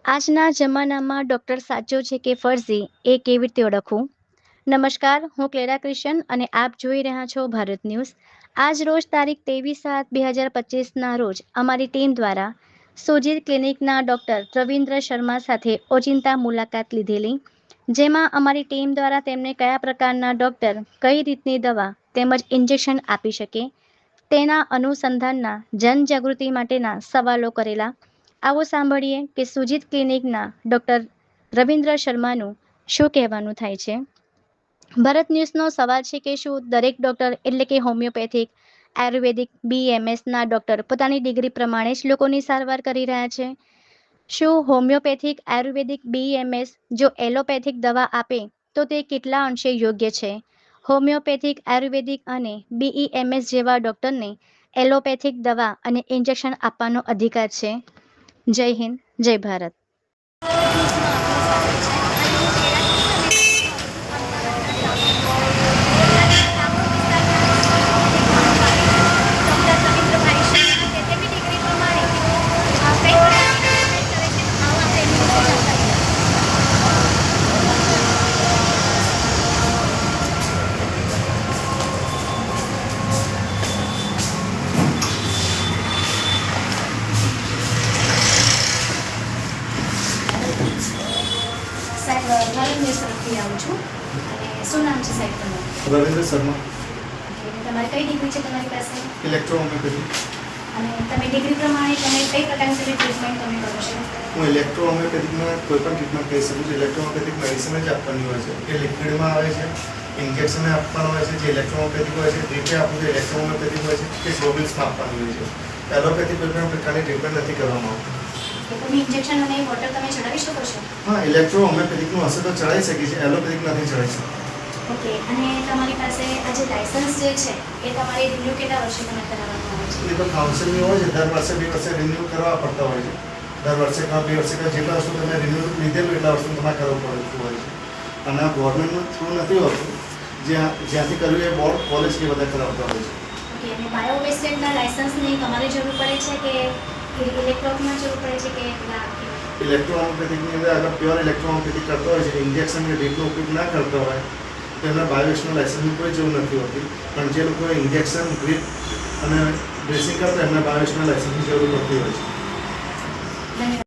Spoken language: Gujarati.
આજના જમાનામાં ડૉક્ટર સાચો છે કે ફર્ઝી એ કેવી રીતે ઓળખવું? નમસ્કાર, હું ક્લેરા ક્રિશન અને આપ જોઈ રહ્યા છો ભારત ન્યૂઝ. આજ રોજ તારીખ 23/7/2025ના રોજ અમારી ટીમ દ્વારા સુજીત ક્લિનિકના ડૉક્ટર રવિન્દ્ર શર્મા સાથે ઓચિંતા મુલાકાત લીધેલી, જેમાં અમારી ટીમ દ્વારા તેમને કયા પ્રકારના ડૉક્ટર કઈ રીતની દવા તેમજ ઇન્જેક્શન આપી શકે તેના અનુસંધાનના જનજાગૃતિ માટેના સવાલો કરેલા. આવો સાંભળીએ કે સુજીત ક્લિનિકના ડૉક્ટર રવિન્દ્ર શર્માનું શું કહેવાનું થાય છે. ભારત ન્યૂઝનો સવાલ છે કે શું દરેક ડૉક્ટર એટલે કે હોમિયોપેથિક, આયુર્વેદિક, BMSના ડૉક્ટર પોતાની ડિગ્રી પ્રમાણે જ લોકોની સારવાર કરી રહ્યા છે? શું હોમિયોપેથિક, આયુર્વેદિક, BMS જો એલોપેથિક દવા આપે તો તે કેટલા અંશે યોગ્ય છે? હોમિયોપેથિક, આયુર્વેદિક અને BEMS જેવા ડૉક્ટરને એલોપેથિક દવા અને ઇન્જેક્શન આપવાનો અધિકાર છે? જય હિન્દ, જય ભારત. સાહેબ, ભારત ન્યૂઝ તરફથી આવું છું. અને શું નામ છે સાહેબ તમારું? રવિન્દ્ર શર્મા. ઓકે, તમારી કઈ ડિગ્રી છે તમારી પાસે? Electro homeopathy. અને તમે ડિગ્રી પ્રમાણે તમે કઈ પ્રકારની ટ્રીટમેન્ટ તમે કરો છો? હું ઇલેક્ટ્રો હોમિયોપેથિકમાં કોઈ પણ ટ્રીટમેન્ટ કહી શકું છું. ઇલેક્ટ્રો હોમિયોપેથિક મેડિસિન જ આપવાની હોય છે. એ લિક્વિડમાં આવે છે, ઇન્જેક્શન આપવાનું હોય છે. જે ઇલેક્ટ્રો હોમિયોપેથિક હોય છે ડ્રીપે આપવું છે, ઇલેક્ટ્રો હોમિયોપેથિક હોય છે કે સોબિલ્સમાં આપવાની હોય છે. એલોપેથિક કોઈ પણ પ્રકારની ટ્રીટમેન્ટ નથી કરવામાં આવતી. તો તમે ઇન્જેક્શન અને વોટર તમે ચડાવી શકો છો? હા, ઇલેક્ટ્રો હોમિયોપેથિકનું હશે તો ચડાવી શકીએ છીએ, એલોપેથિક નથી ચડાવી શકતા. ઓકે, અને તમારી પાસે આ જે લાયસન્સ જે છે એ તમારે રિન્યૂ કેટલા વર્ષે તમે કરાવવાનું આવે છે? એ તો કાઉન્સિલની હોય છે, દર વર્ષે 2 વર્ષે રિન્યૂ કરવા પડતા હોય છે. દર વર્ષે 2 વર્ષે જેટલા વર્ષો તમે રિન્યૂ લીધેલું એટલા વર્ષો તમારે કરવું પડતું હોય છે. અને આ ગવર્મેન્ટનું થ્રુ નથી હોતું, જ્યાંથી કર્યું એ બોર્ડ, કોલેજ કે બધા કરાવતા હોય છે. ઓકે, અને બાયોવેસ્ટના લાયસન્સની તમારે જરૂર પડે છે કે ઇલેક્ટ્રોમાં જરૂર પડે છે કે પેલા? ઇલેક્ટ્રો હોમિયોપેથિકની અંદર અગર પ્યોર ઇલેક્ટ્રો હોમિયોપેથિક કરતો હોય છે, ઇન્જેક્શન કે ડ્રીપનો ઉપયોગ ના કરતો હોય તો એમના બાયોવેસ્ટના લાયસન્સની કોઈ જરૂર નથી હોતી. પણ જે લોકો ઇન્જેક્શન, ડ્રીપ અને ડ્રેસિંગ કરતા એમના બાયોવેસ્ટના લાયસન્સની જરૂર પડતી હોય છે. ધન્યવાદ.